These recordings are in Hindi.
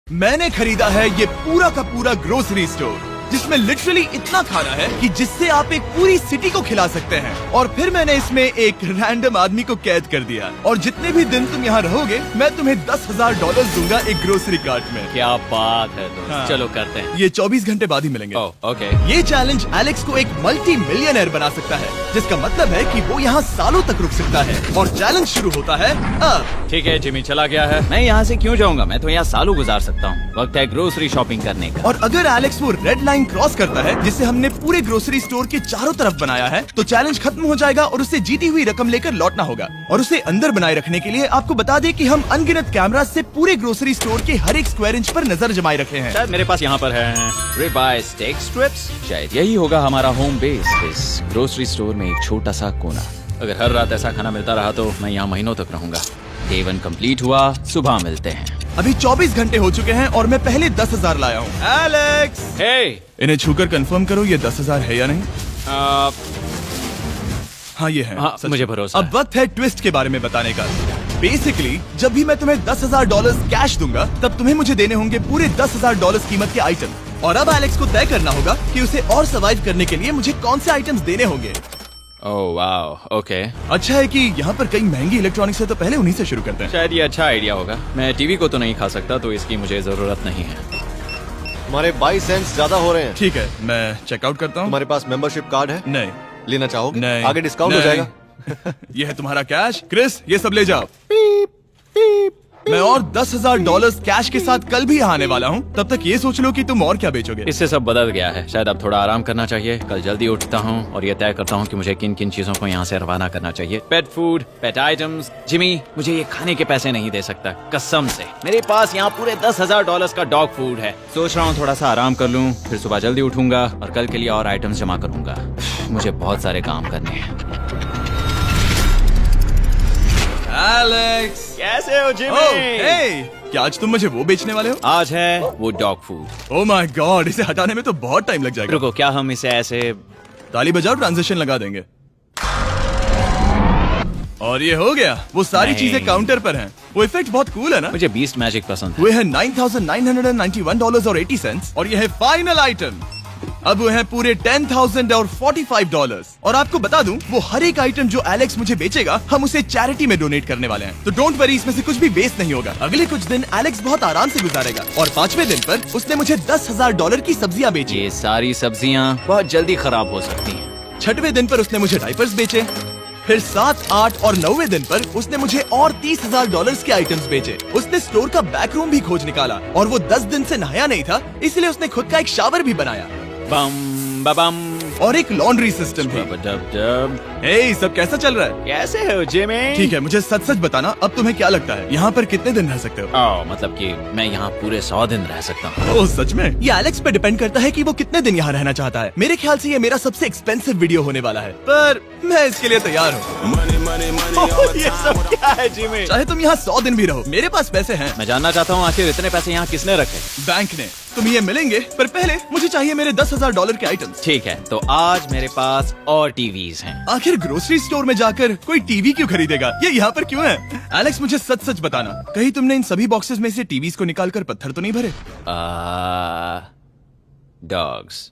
मैंने खरीदा है ये पूरा का पूरा ग्रोसरी स्टोर जिसमें लिटरली इतना खाना है कि जिससे आप एक पूरी सिटी को खिला सकते हैं। और फिर मैंने इसमें एक रैंडम आदमी को कैद कर दिया और जितने भी दिन तुम यहाँ रहोगे मैं तुम्हें $10,000 दूंगा एक ग्रोसरी कार्ट में। क्या बात है दोस्त। हाँ। चलो करते हैं। ये 24 घंटे बाद ही मिलेंगे। ओके। ये चैलेंज एलेक्स को एक मल्टी मिलियनर बना सकता है, जिसका मतलब है कि वो यहाँ सालों तक रुक सकता है। और चैलेंज शुरू होता है अब। ठीक है, जिमी चला गया है। मैं यहाँ से क्यों जाऊँगा, मैं तो यहाँ सालों गुजार सकता हूँ। वक्त है ग्रोसरी शॉपिंग करने का। और अगर एलेक्स वो रेड लाइन क्रॉस करता है जिसे हमने पूरे ग्रोसरी स्टोर के चारों तरफ बनाया है, तो चैलेंज खत्म हो जाएगा और उसे जीती हुई रकम लेकर लौटना होगा। और उसे अंदर बनाए रखने के लिए आपको बता दें कि हम अनगिनत कैमरा से पूरे ग्रोसरी स्टोर के हर एक स्क्वायर इंच पर नजर जमाए रखे हैं। शायद मेरे पास यहाँ पर है रिबाई स्टेक स्ट्रिप्स। शायद यही होगा हमारा होम बेस, इस ग्रोसरी स्टोर में एक छोटा सा कोना। अगर हर रात ऐसा खाना मिलता रहा तो मैं यहाँ महीनों तक रहूंगा। डे 1 कंप्लीट हुआ, सुबह मिलते हैं। अभी 24 घंटे हो चुके हैं और मैं पहले 10,000 लाया हूँ। एलेक्स, हे, इन्हें छूकर कंफर्म करो ये 10,000 है या नहीं। हाँ ये है। हाँ, सच। मुझे भरोसा अब वक्त है ट्विस्ट के बारे में बताने का। बेसिकली जब भी मैं तुम्हें $10,000 कैश दूंगा तब तुम्हें मुझे देने होंगे पूरे $10,000 कीमत के आइटम। और अब एलेक्स को तय करना होगा कि उसे और सर्वाइव करने के लिए मुझे कौन से आइटम्स देने होंगे। Oh wow, okay. अच्छा है कि यहाँ पर कई महंगी इलेक्ट्रॉनिक्स है, तो पहले उन्हीं से शुरू करते हैं। शायद ये अच्छा आइडिया होगा। मैं टीवी को तो नहीं खा सकता, तो इसकी मुझे जरूरत नहीं है। हमारे 22 सेंट्स ज्यादा हो रहे हैं। ठीक है, मैं चेकआउट करता हूँ। तुम्हारे पास मेंबरशिप कार्ड है? नहीं। लेना चाहोगे? नहीं। आगे डिस्काउंट हो नहीं। जाएगा। ये है तुम्हारा कैश। क्रिस, ये सब ले जाओ। मैं और $10,000 कैश के साथ कल भी यहाँ आने वाला हूँ। तब तक ये सोच लो कि तुम और क्या बेचोगे। इससे सब बदल गया है। शायद अब थोड़ा आराम करना चाहिए। कल जल्दी उठता हूँ और ये तय करता हूँ कि मुझे किन किन चीजों को यहाँ से रवाना करना चाहिए। पेट फूड, पेट आइटम्स। जिमी मुझे ये खाने के पैसे नहीं दे सकता, कसम से। मेरे पास यहाँ पूरे $10,000 का डॉग फूड है। सोच रहा हूँ थोड़ा सा आराम कर लूँ, फिर सुबह जल्दी उठूंगा और कल के लिए और आइटम्स जमा करूंगा। मुझे बहुत सारे काम करने हैं। एलेक्स, कैसे हो जिमी? ओह, हे, क्या आज तुम मुझे वो बेचने वाले हो? आज है वो dog food. Oh my God, इसे हटाने में तो बहुत टाइम लग जाएगा। रुको, क्या हम इसे ऐसे ताली बजाओ, ट्रांजिशन लगा देंगे। और ये हो गया। वो सारी नहीं। चीजें काउंटर पर हैं। वो इफेक्ट बहुत कूल है ना। मुझे बीस्ट मैजिक पसंद है। वो है $9,991.80 और ये है फाइनल आइटम। अब वो है पूरे $10,045 और आपको बता दूं, वो हर एक आइटम जो एलेक्स मुझे बेचेगा हम उसे चैरिटी में डोनेट करने वाले हैं। तो डोंट वरी, इसमें से कुछ भी वेस्ट नहीं होगा। अगले कुछ दिन एलेक्स बहुत आराम से गुजारेगा और 5वें दिन पर उसने मुझे $10,000 की सब्जियां बेची। ये सारी सब्जियां बहुत जल्दी खराब हो सकती हैं। 6वें दिन पर उसने मुझे डायपर्स बेचे। फिर 7, 8 और 9वें दिन पर उसने मुझे और $30,000 के आइटम्स बेचे। उसने स्टोर का बैक रूम भी खोज निकाला और वो 10 दिन से नहाया नहीं था, इसलिए उसने खुद का एक शावर भी बनाया बम बम और एक लॉन्ड्री सिस्टम भी। डब। हे, सब कैसा चल रहा है? कैसे हो जिमी? ठीक है, मुझे सच सच बताना, अब तुम्हें क्या लगता है यहाँ पर कितने दिन रह सकते हो? मतलब कि मैं यहाँ पूरे 100 दिन रह सकता हूँ। ओह सच में? ये एलेक्स पे डिपेंड करता है कि वो कितने दिन यहाँ रहना चाहता है। मेरे ख्याल से ये मेरा सबसे एक्सपेंसिव वीडियो होने वाला है, पर मैं इसके लिए तैयार हूँ। ये सब क्या है जिमी? चाहे तुम यहाँ 100 दिन भी रहो, मेरे पास पैसे हैं। मैं जानना चाहता हूँ आखिर इतने पैसे यहाँ किसने रखे? बैंक ने। तुम ये मिलेंगे, पर पहले मुझे चाहिए मेरे $10,000 के आइटम्स। ठीक है, तो आज मेरे पास और टीवीज हैं। आखिर ग्रोसरी स्टोर में जाकर कोई टीवी क्यों खरीदेगा? ये यहाँ पर क्यों है? एलेक्स, मुझे सच सच बताना, कहीं तुमने इन सभी बॉक्सेस में से टीवीज को निकालकर पत्थर तो नहीं भरे? डॉग्स।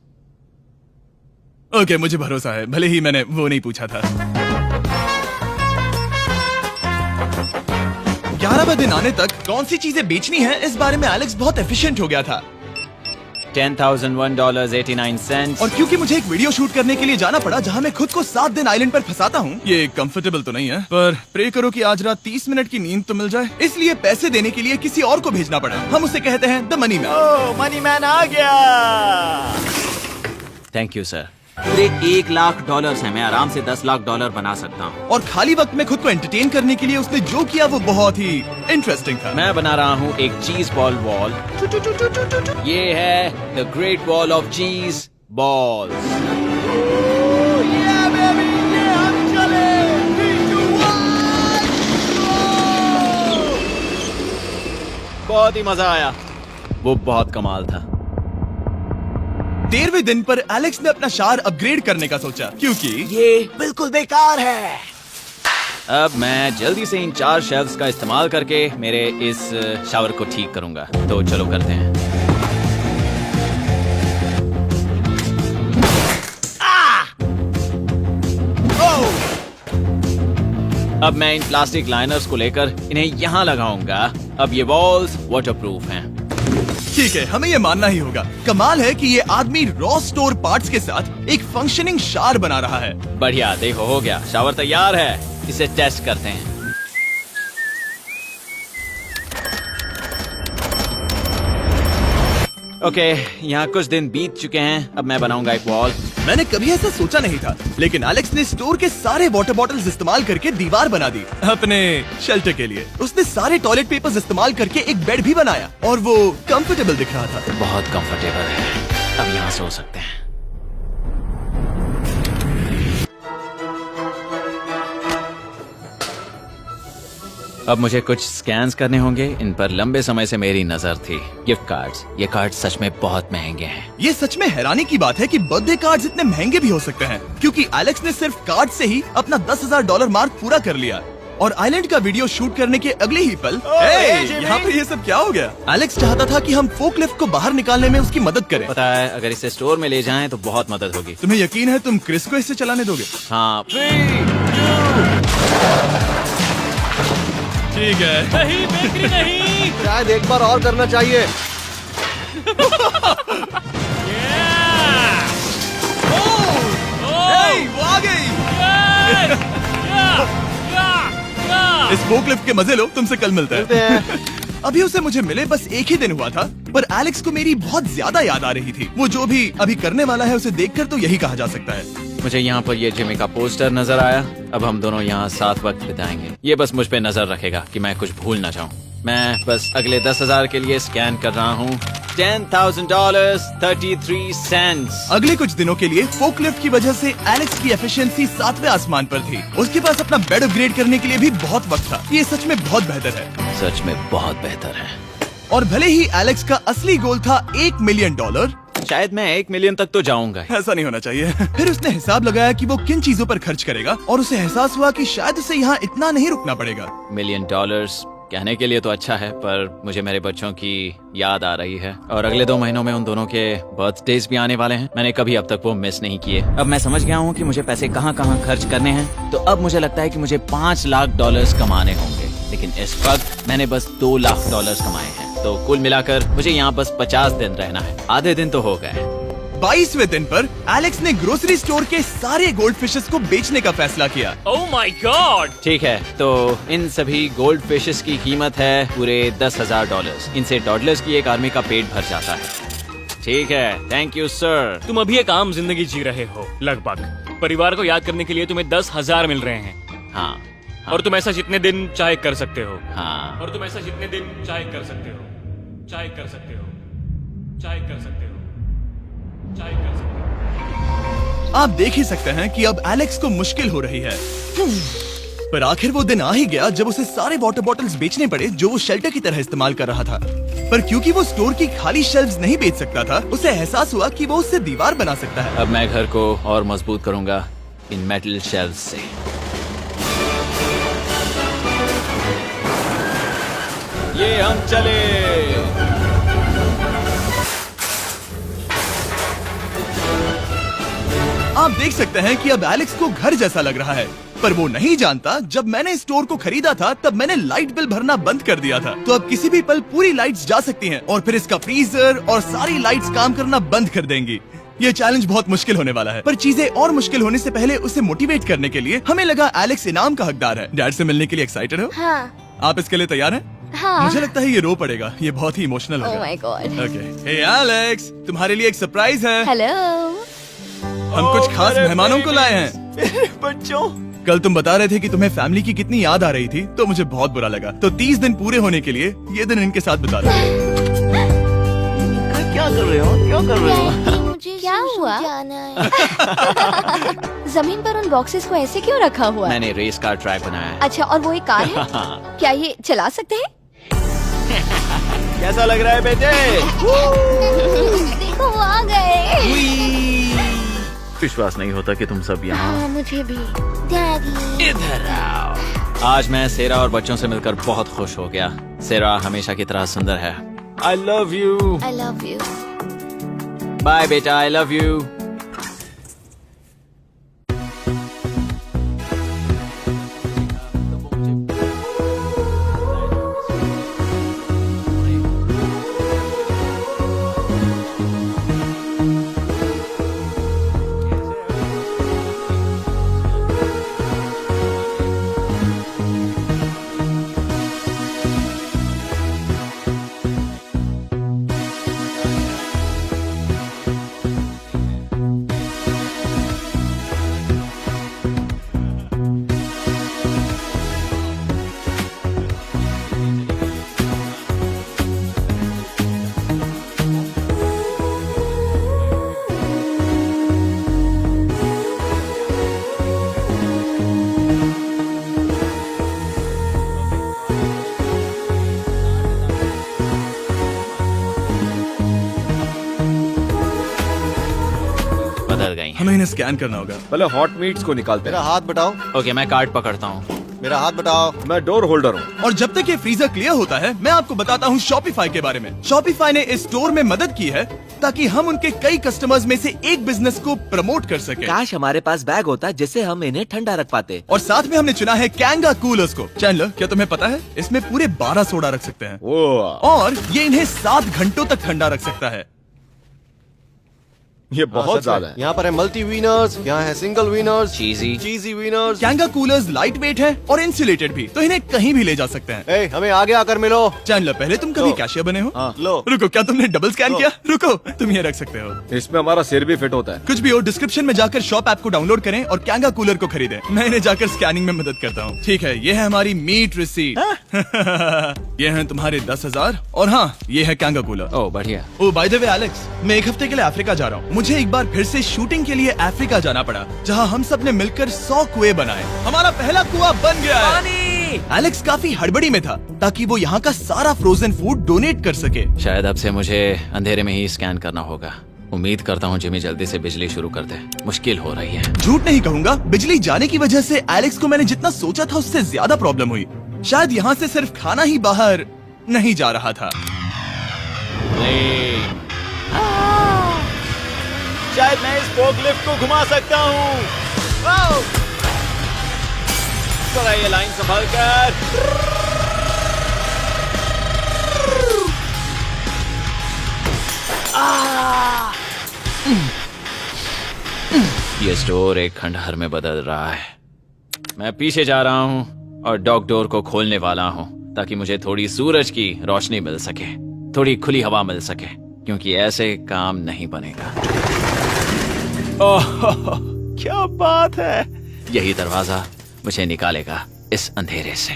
ओके, मुझे भरोसा है, भले ही मैंने वो नहीं पूछा था। 11वें दिन आने तक कौन सी चीजें बेचनी है, इस बारे में एलेक्स बहुत एफिशिएंट हो गया था। $10,001.89। और क्योंकि मुझे एक वीडियो शूट करने के लिए जाना पड़ा जहां मैं खुद को 7 दिन आइलैंड पर फंसाता हूं, ये कंफर्टेबल तो नहीं है, पर प्रे करो कि आज रात 30 मिनट की नींद तो मिल जाए। इसलिए पैसे देने के लिए किसी और को भेजना पड़ा। हम उसे कहते हैं the money man. Oh, money man आ गया। Thank you sir. पूरे $1 लाख है। मैं आराम से $10 लाख बना सकता हूँ। और खाली वक्त में खुद को एंटरटेन करने के लिए उसने जो किया वो बहुत ही इंटरेस्टिंग था। मैं बना रहा हूँ एक चीज बॉल वॉल। ये है द ग्रेट वॉल ऑफ चीज बॉल्स। बहुत ही मजा आया, वो बहुत कमाल था। 13वें दिन पर एलेक्स ने अपना शार अपग्रेड करने का सोचा, क्योंकि ये बिल्कुल बेकार है। अब मैं जल्दी से इन 4 शेल्फ्स का इस्तेमाल करके मेरे इस शावर को ठीक करूंगा। तो चलो करते हैं। अब मैं इन प्लास्टिक लाइनर्स को लेकर इन्हें यहाँ लगाऊंगा। अब ये वॉल्स वाटरप्रूफ हैं। ठीक है, हमें ये मानना ही होगा। कमाल है कि ये आदमी रॉ स्टोर पार्ट्स के साथ एक फंक्शनिंग शावर बना रहा है। बढ़िया, देखो हो गया, शावर तैयार है। इसे टेस्ट करते हैं। ओके, यहाँ कुछ दिन बीत चुके हैं। अब मैं बनाऊंगा एक वॉल। मैंने कभी ऐसा सोचा नहीं था, लेकिन एलेक्स ने स्टोर के सारे वाटर बॉटल्स इस्तेमाल करके दीवार बना दी अपने शेल्टर के लिए। उसने सारे टॉयलेट पेपर्स इस्तेमाल करके एक बेड भी बनाया और वो कंफर्टेबल दिख रहा था। बहुत कंफर्टेबल है। अब यहाँ सो सकते हैं। अब मुझे कुछ स्कैन्स करने होंगे। इन पर लंबे समय से मेरी नजर थी। Gift cards. ये कार्ड सच में बहुत महंगे हैं। ये सच में हैरानी की बात है कि बर्थडे कार्ड्स इतने महंगे भी हो सकते हैं, क्योंकि एलेक्स ने सिर्फ कार्ड से ही अपना $10,000 मार्क पूरा कर लिया। और आइलैंड का वीडियो शूट करने के अगले ही पल यहाँ पे ये सब क्या हो गया? एलेक्स चाहता था कि हम फोकलिफ्ट को बाहर निकालने में उसकी मदद करें। पता है, अगर इसे स्टोर में ले जाएं तो बहुत मदद होगी। तुम्हें यकीन है तुम क्रिस को इससे चलाने दोगे? हाँ। ठीक है। नहीं बेकरी नहीं। शायद एक बार और करना चाहिए। वो आ गई। इस फोकलिफ्ट के मजे लो, तुमसे कल मिलते हैं। अभी उसे मुझे मिले बस एक ही दिन हुआ था, पर एलेक्स को मेरी बहुत ज्यादा याद आ रही थी। वो जो भी अभी करने वाला है उसे देखकर तो यही कहा जा सकता है। मुझे यहाँ पर ये जिमी का पोस्टर नजर आया। अब हम दोनों यहाँ साथ वक्त बिताएंगे। ये बस मुझ पे नजर रखेगा कि मैं कुछ भूल ना जाऊँ। मैं बस अगले 10,000 के लिए स्कैन कर रहा हूँ। $10,000 33 सेंट्स। अगले कुछ दिनों के लिए फोकलिफ्ट की वजह से एलेक्स की एफिशिएंसी 7वें आसमान पर थी। उसके पास अपना बेड अपग्रेड करने के लिए भी बहुत वक्त था। ये सच में बहुत बेहतर है। सच में बहुत बेहतर है। और भले ही एलेक्स का असली गोल था $1 मिलियन, शायद मैं 1 मिलियन तक तो जाऊंगा। ऐसा नहीं होना चाहिए। फिर उसने हिसाब लगाया कि वो किन चीजों पर खर्च करेगा और उसे एहसास हुआ कि शायद उसे यहाँ इतना नहीं रुकना पड़ेगा। $1 मिलियन कहने के लिए तो अच्छा है, पर मुझे मेरे बच्चों की याद आ रही है। और अगले 2 महीनों में उन दोनों के बर्थडेज भी आने वाले हैं। मैंने कभी अब तक वो मिस नहीं किए। अब मैं समझ गया हूँ कि मुझे पैसे कहाँ कहाँ खर्च करने हैं। तो अब मुझे लगता है कि मुझे $5 लाख कमाने होंगे। लेकिन इस वक्त मैंने बस $2 लाख कमाए हैं। तो कुल मिलाकर मुझे यहाँ बस 50 दिन रहना है। आधे दिन तो हो गए। 22वें दिन पर एलेक्स ने ग्रोसरी स्टोर के सारे गोल्ड फिशेस को बेचने का फैसला किया। Oh my God. ठीक है, तो इन सभी गोल्ड फिशेस की कीमत है पूरे $10,000। इनसे डॉलर्स की एक आर्मी का पेट भर जाता है। ठीक है, थैंक यू सर। तुम अभी एक आम जिंदगी जी रहे हो लगभग। परिवार को याद करने के लिए तुम्हें 10,000 मिल रहे हैं। हाँ। और तुम ऐसा जितने दिन चाहे कर सकते हो। हाँ। और तुम ऐसा जितने दिन चाहे कर सकते हो। चाहे कर सकते हो। चाहे कर सकते हो। चाहे कर सकते हो। आप देख ही सकते हैं कि अब एलेक्स को मुश्किल हो रही है। पर आखिर वो दिन आ ही गया जब उसे सारे वाटर बॉटल्स बेचने पड़े जो वो शेल्टर की तरह इस्तेमाल कर रहा था। पर क्योंकि वो स्टोर की खाली शेल्फ्स नहीं बेच सकता था, उसे एहसास हुआ कि वो उससे दीवार बना सकता है। अब मैं घर को और मजबूत करूंगा इन मेटल शेल्फ्स से। ये हम चले। आप देख सकते हैं कि अब एलेक्स को घर जैसा लग रहा है, पर वो नहीं जानता जब मैंने स्टोर को खरीदा था तब मैंने लाइट बिल भरना बंद कर दिया था। तो अब किसी भी पल पूरी लाइट्स जा सकती हैं और फिर इसका फ्रीजर और सारी लाइट्स काम करना बंद कर देंगी। ये चैलेंज बहुत मुश्किल होने वाला है, पर चीजें और मुश्किल होने से पहले उसे मोटिवेट करने के लिए हमें लगा एलेक्स इनाम का हकदार है। डैड से मिलने के लिए एक्साइटेड हो? हाँ। आप इसके लिए तैयार हैं? हाँ। मुझे लगता है ये रो पड़ेगा। ये बहुत ही इमोशनल Oh होगा। my God. Okay, hey Alex, तुम्हारे लिए एक सरप्राइज है। हेलो। हम कुछ खास मेहमानों को लाए हैं। बच्चों, कल तुम बता रहे थे कि तुम्हें फैमिली की कितनी याद आ रही थी, तो मुझे बहुत बुरा लगा। तो 30 दिन पूरे होने के लिए ये दिन इनके साथ बिता दो। क्या कर रहे हो? क्या कर रहे हो? मुझे क्या हुआ? जमीन पर उन बॉक्सेस को ऐसे क्यों रखा हुआ है? मैंने रेस कार ट्रैक बनाया है। अच्छा, और वो एक कार है? क्या ये चला सकते हैं? कैसा लग रहा है बेटे? देखो वो आ गए। विश्वास नहीं होता कि तुम सब यहाँ हाँ मुझे भी। डैडी। इधर आओ। आज मैं सेरा और बच्चों से मिलकर बहुत खुश हो गया। सेरा हमेशा की तरह सुंदर है। I love you. I love you. Bye बेटा, आई लव यू। बदल गई हैं। हमें इन्हें स्कैन करना होगा। पहले हॉट मीट्स को निकालते मेरा हैं। हाथ बताओ, ओके, मैं कार्ड पकड़ता हूँ। मेरा हाथ बताओ। मैं डोर होल्डर हूँ। और जब तक ये फ्रीजर क्लियर होता है, मैं आपको बताता हूँ शॉपिफाई के बारे में। शॉपिफाई ने इस स्टोर में मदद की है ताकि हम उनके कई कस्टमर्स में से एक बिजनेस को प्रमोट कर सके। काश हमारे पास बैग होता जिससे हम इन्हें ठंडा रख पाते। और साथ में हमने चुना है कैंगा कूलर्स को। चैनलर, क्या तुम्हें पता है इसमें पूरे 12 सोडा रख सकते हैं ओह, और ये इन्हें 7 घंटों तक ठंडा रख सकता है। ये बहुत ज्यादा है। यहाँ पर है मल्टी विनर्स, यहाँ है single winners, cheesy. Cheesy winners. कैंगा कूलर्स लाइट वेट है और इंसुलेटेड भी, तो इन्हें कहीं भी ले जा सकते हैं। ए, हमें आगे आकर मिलो। चैनलर, पहले तुम कभी लो। कैशियर बने हो? लो। रुको, क्या तुमने डबल स्कैन लो। किया? रुको, तुम ये रख सकते हो। इसमें हमारा सिर भी फिट होता है। कुछ भी हो, डिस्क्रिप्शन में जाकर शॉप ऐप को डाउनलोड करें और कैंगा कूलर को खरीदें। मैं इन्हें जाकर स्कैनिंग में मदद करता हूँ। ठीक है, ये है हमारी मीट रिसीट। ये है तुम्हारे 10,000 और हाँ, ये है कैंगा कूलर। ओह बढ़िया। ओ बाय द वे एलेक्स, मैं एक हफ्ते के लिए अफ्रीका जा रहा हूँ। मुझे एक बार फिर से शूटिंग के लिए अफ्रीका जाना पड़ा, जहाँ हम सब ने मिलकर 100 कुएं बनाए। हमारा पहला कुआं बन गया है। एलेक्स काफी हड़बड़ी में था ताकि वो यहाँ का सारा फ्रोजन फूड डोनेट कर सके। शायद अब से मुझे अंधेरे में ही स्कैन करना होगा। उम्मीद करता हूँ जिमी जल्दी से बिजली शुरू कर दे। मुश्किल हो रही है। झूठ नहीं कहूंगा, बिजली जाने की वजह से एलेक्स को मैंने जितना सोचा था उससे ज्यादा प्रॉब्लम हुई। शायद यहाँ से सिर्फ खाना ही बाहर नहीं जा रहा था। शायद मैं इस फोकलिफ्ट को घुमा सकता हूँ। थोड़ा ये लाइन संभाल कर। ये स्टोर एक खंडहर में बदल रहा है। मैं पीछे जा रहा हूँ और डॉग डोर को खोलने वाला हूँ ताकि मुझे थोड़ी सूरज की रोशनी मिल सके, थोड़ी खुली हवा मिल सके, क्योंकि ऐसे काम नहीं बनेगा। ओह, क्या बात है! यही दरवाजा मुझे निकालेगा इस अंधेरे से।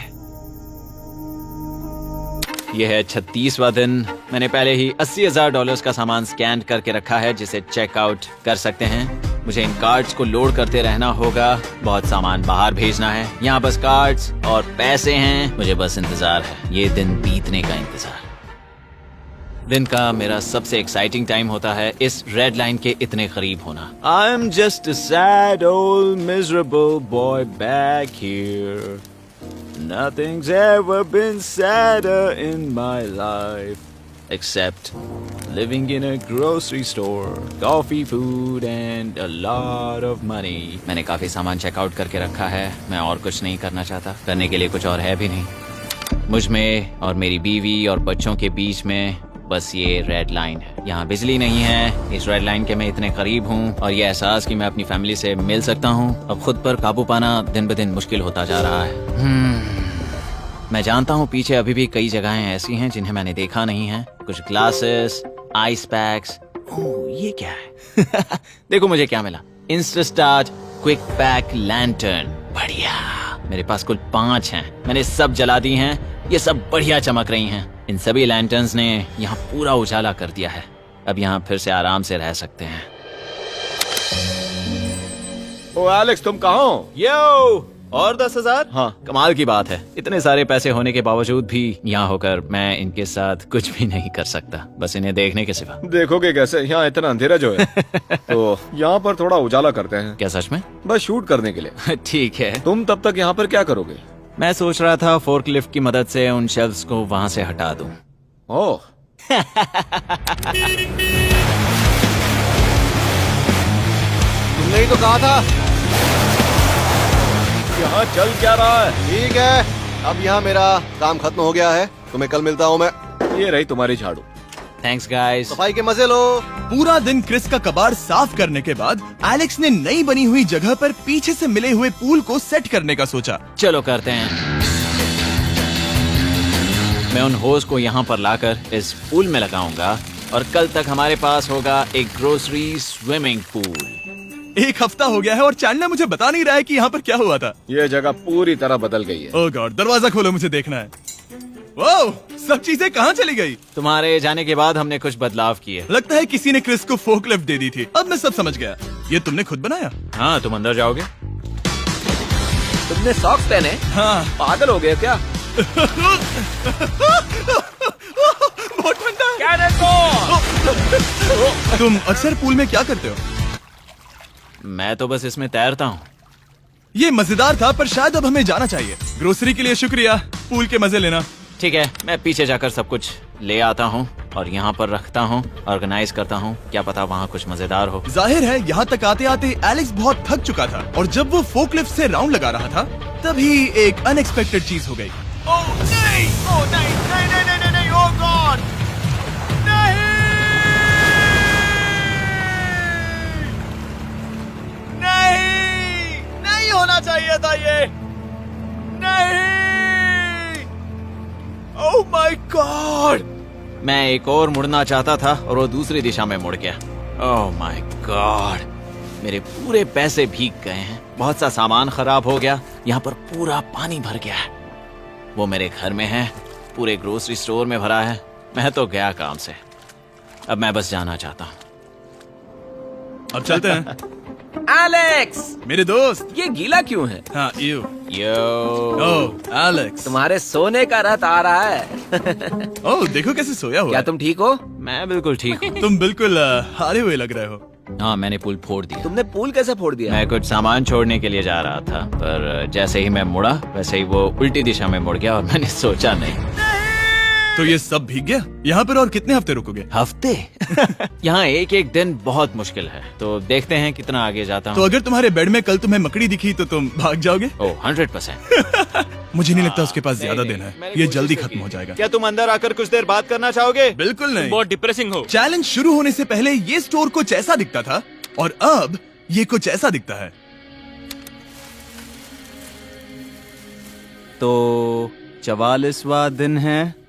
यह है 36वां दिन। मैंने पहले ही $80,000 का सामान स्कैन करके रखा है जिसे चेकआउट कर सकते हैं। मुझे इन कार्ड्स को लोड करते रहना होगा। बहुत सामान बाहर भेजना है। यहाँ बस कार्ड्स और पैसे हैं। मुझे बस इंतजार है, ये दिन बीतने का इंतजार। दिन का मेरा सबसे एक्साइटिंग टाइम होता है इस रेड लाइन के इतने करीब होना। I am just a sad old miserable boy back here. Nothing's ever been sadder in my life except living in a grocery store, coffee, food and a lot of money. मैंने काफी सामान चेकआउट करके रखा है। मैं और कुछ नहीं करना चाहता। करने के लिए कुछ और है भी नहीं। मुझ में और मेरी बीवी और बच्चों के बीच में बस ये रेड लाइन है। यहाँ बिजली नहीं है। इस रेड लाइन के मैं इतने करीब हूँ और ये एहसास कि मैं अपनी फैमिली से मिल सकता हूँ अब खुद पर काबू पाना दिन ब दिन मुश्किल होता जा रहा है। मैं जानता हूँ पीछे अभी भी कई जगहें ऐसी हैं जिन्हें मैंने देखा नहीं है। कुछ ग्लासेस, आइस पैक्स। ओह, ये क्या है? देखो मुझे क्या मिला। इंस्टास्टार्ट क्विक पैक लैंटर्न। बढ़िया। मेरे पास कुल 5 हैं। मैंने सब जला दी हैं। ये सब बढ़िया चमक रही हैं। इन सभी लैंटर्न्स ने यहाँ पूरा उजाला कर दिया है। अब यहाँ फिर से आराम से रह सकते हैं। ओ एलेक्स, तुम कहाँ हो? यो, और 10,000? हाँ। कमाल की बात है, इतने सारे पैसे होने के बावजूद भी यहाँ होकर मैं इनके साथ कुछ भी नहीं कर सकता, बस इन्हें देखने के सिवा। देखोगे कैसे, यहाँ इतना अंधेरा जो है। तो यहाँ पर थोड़ा उजाला करते हैं, क्या सच में? बस शूट करने के लिए। ठीक है। तुम तब तक यहाँ पर क्या करोगे? मैं सोच रहा था फोर्कलिफ्ट की मदद से उन शेल्फ्स को वहाँ से हटा दूं। ओह, तुमने ही तो कहा था। यहाँ चल क्या रहा है? ठीक है, अब यहाँ मेरा काम खत्म हो गया है। तुम्हें कल मिलता हूँ मैं। ये रही तुम्हारी झाड़ू। Thanks guys. सफाई के मजे लो। पूरा दिन क्रिस का कबाड़ साफ करने के बाद एलेक्स ने नई बनी हुई जगह पर पीछे से मिले हुए पूल को सेट करने का सोचा। चलो करते हैं। मैं उन होज को यहाँ पर लाकर इस पूल में लगाऊंगा और कल तक हमारे पास होगा एक ग्रोसरी स्विमिंग पूल। एक हफ्ता हो गया है और चैंडलर मुझे बता नहीं रहा है कि यहाँ पर क्या हुआ था। ये जगह पूरी तरह बदल गई है। ओह गॉड, दरवाजा खोलो, मुझे देखना है। ओह, सब चीजें कहाँ चली गई? तुम्हारे जाने के बाद हमने कुछ बदलाव किए। लगता है किसी ने क्रिस को फोर्कलिफ्ट दे दी थी। अब मैं सब समझ गया। ये तुमने खुद बनाया? हाँ, तुम अंदर जाओगे? तुमने सॉक्स पहने? हाँ। पागल हो गए क्या? बहुत ठंडा है। तुम अक्सर पूल में क्या करते हो? मैं तो बस इसमें तैरता हूँ। ये मजेदार था, पर शायद अब हमें जाना चाहिए। ग्रोसरी के लिए शुक्रिया, पूल के मजे लेना। ठीक है, मैं पीछे जाकर सब कुछ ले आता हूँ और यहाँ पर रखता हूँ, ऑर्गेनाइज करता हूँ। क्या पता वहाँ कुछ मजेदार हो। जाहिर है यहाँ तक आते आते एलेक्स बहुत थक चुका था और जब वो फोर्कलिफ्ट से राउंड लगा रहा था तभी एक अनएक्सपेक्टेड चीज हो गई। ओह नहीं, ओह नहीं, नहीं, नहीं, नहीं, नहीं, नहीं, ओह गॉड, नहीं, नहीं, नहीं होना चाहिए था ये, नहीं, ओह माय गॉड। मैं एक और मुड़ना चाहता था और वो दूसरी दिशा में मुड़ गया। ओह माय गॉड, मेरे पूरे पैसे भीग गए हैं, बहुत सा सामान खराब हो गया, यहाँ पर पूरा पानी भर गया है। वो मेरे घर में है, पूरे ग्रोसरी स्टोर में भरा है। मैं तो गया काम से, अब मैं बस जाना चाहता हूँ। अब चलते हैं। एलेक्स, मेरे दोस्त। ये गीला क्यों है? हाँ, यू। यो, ओह एलेक्स, तुम्हारे सोने का रथ आ रहा है। ओह देखो कैसे सोया हुआ क्या है। तुम ठीक हो? मैं बिल्कुल ठीक हूँ। तुम बिल्कुल हारे हुए लग रहे हो। हाँ, मैंने पुल फोड़ दिया। तुमने पूल कैसे फोड़ दिया? मैं कुछ सामान छोड़ने के लिए जा रहा था, पर जैसे ही मैं मुड़ा वैसे ही वो उल्टी दिशा में मुड़ गया और मैंने सोचा नहीं। तो ये सब भीग गया। यहाँ पर और कितने हफ्ते रुकोगे? हफ्ते? यहाँ एक एक दिन बहुत मुश्किल है, तो देखते हैं कितना आगे जाता तो हूँ। अगर तुम्हारे बेड में कल तुम्हें मकड़ी दिखी तो तुम भाग जाओगे? ओह 100%। मुझे नहीं लगता उसके पास ज्यादा नहीं, दिन है। मैंने ये कोशिश जल्दी तो खत्म की। हो जाएगा। क्या तुम अंदर आकर कुछ देर बात करना चाहोगे? बिल्कुल नहीं। बहुत डिप्रेसिंग हो। चैलेंज शुरू होने से पहले ये स्टोर कुछ ऐसा दिखता था और अब ये कुछ ऐसा दिखता है। तो 44वां दिन है,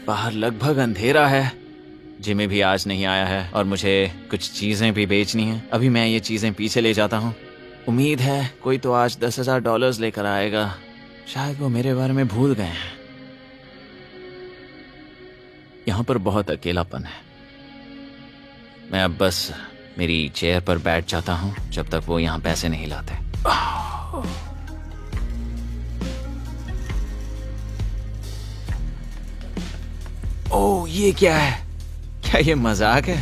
बाहर लगभग अंधेरा है। जिमी भी आज नहीं आया है और मुझे कुछ चीजें भी बेचनी हैं। अभी मैं ये चीजें पीछे ले जाता हूँ। उम्मीद है कोई तो आज $10,000 लेकर आएगा। शायद वो मेरे बारे में भूल गए हैं। यहाँ पर बहुत अकेलापन है। मैं अब बस मेरी चेयर पर बैठ जाता हूँ जब तक वो यहाँ पैसे नहीं लाते। ओह, ये क्या है? क्या ये मजाक है?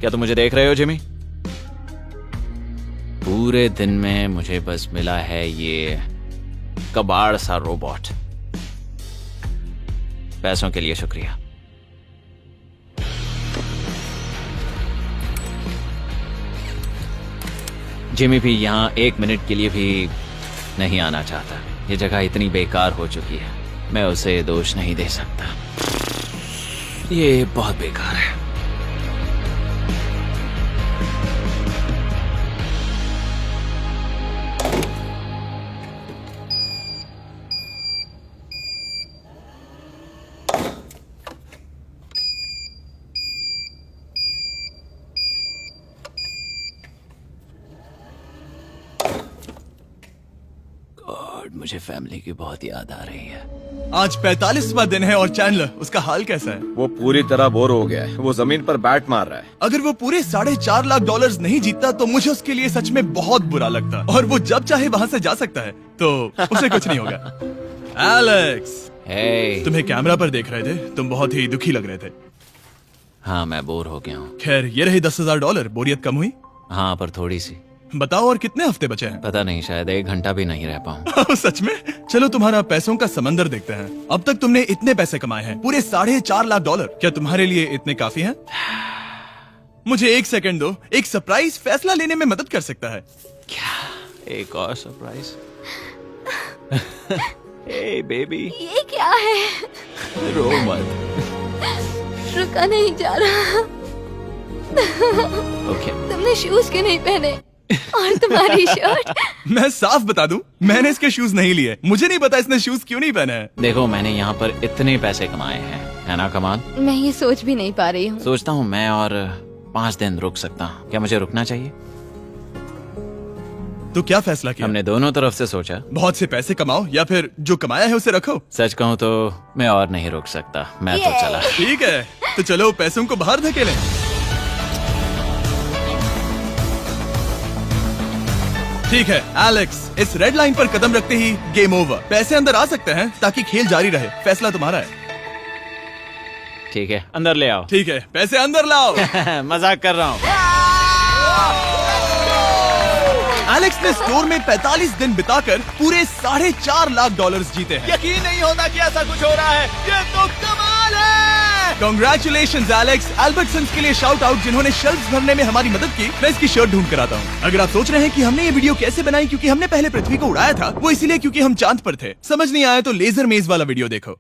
क्या तुम मुझे देख रहे हो जिमी? पूरे दिन में मुझे बस मिला है ये कबाड़ सा रोबोट। पैसों के लिए शुक्रिया। जिमी भी यहाँ 1 मिनट के लिए भी नहीं आना चाहता। ये जगह इतनी बेकार हो चुकी है, मैं उसे दोष नहीं दे सकता। ये बहुत बेकार है। मुझे फैमिली की बहुत याद आ रही है। आज 45वां दिन है और चैंडलर, उसका हाल कैसा है? वो पूरी तरह बोर हो गया है। वो जमीन पर बैट मार रहा है। अगर वो पूरे $4.5 लाख नहीं जीतता तो मुझे उसके लिए सच में बहुत बुरा लगता, और वो जब चाहे वहाँ से जा सकता है, तो उसे कुछ नहीं होगा। एलेक्स, हे, तुम्हें कैमरा पर देख रहे थे, तुम बहुत ही दुखी लग रहे थे। हाँ मैं बोर हो गया हूँ। खैर, ये रहे $10,000, बोरियत कम हुई? हाँ पर थोड़ी सी। बताओ, और कितने हफ्ते बचे हैं? पता नहीं, शायद 1 घंटा भी नहीं रह पाऊँ। सच में? चलो तुम्हारा पैसों का समंदर देखते हैं। अब तक तुमने इतने पैसे कमाए हैं, पूरे $4.5 लाख। क्या तुम्हारे लिए इतने काफी हैं? मुझे 1 सेकंड दो, एक सरप्राइज फैसला लेने में मदद कर सकता है। क्या? एक और सरप्राइज? हे बेबी, ये क्या है? रो मत। रुका नहीं जा रहा। ओके। तुमने शूज क्यों नहीं पहने? और तुम्हारी शर्ट? मैं साफ बता दूं, मैंने इसके शूज नहीं लिए। मुझे नहीं पता इसने शूज क्यों नहीं पहने हैं। देखो, मैंने यहाँ पर इतने पैसे कमाए हैं, है ना कमाल? मैं ये सोच भी नहीं पा रही हूँ। सोचता हूँ मैं और 5 दिन रुक सकता हूँ। क्या मुझे रुकना चाहिए? तो क्या फैसला किया? हमने दोनों तरफ से सोचा। बहुत से पैसे कमाओ या फिर जो कमाया है उसे रखो। सच कहूँ तो मैं और नहीं रुक सकता। मैं तो ये। चला। ठीक है, तो चलो पैसों को बाहर धकेलें। ठीक है एलेक्स, इस रेड लाइन पर कदम रखते ही गेम ओवर। पैसे अंदर आ सकते हैं ताकि खेल जारी रहे। फैसला तुम्हारा है। ठीक है, अंदर ले आओ। ठीक है, पैसे अंदर लाओ। मजाक कर रहा हूँ। एलेक्स ने स्टोर में 45 दिन बिताकर पूरे $4.5 लाख जीते हैं। यकीन नहीं होता कि ऐसा कुछ हो रहा है। ये तो कमाल है। Congratulations Alex. एल्बर्टसन्स के लिए शाउट आउट, जिन्होंने शेल्फ्स भरने में हमारी मदद की। मैं इसकी शर्ट ढूंढ कर आता हूँ। अगर आप सोच रहे हैं कि हमने ये वीडियो कैसे बनाई क्योंकि हमने पहले पृथ्वी को उड़ाया था, वो इसीलिए क्योंकि हम चांद पर थे। समझ नहीं आया तो लेजर मेज वाला वीडियो देखो।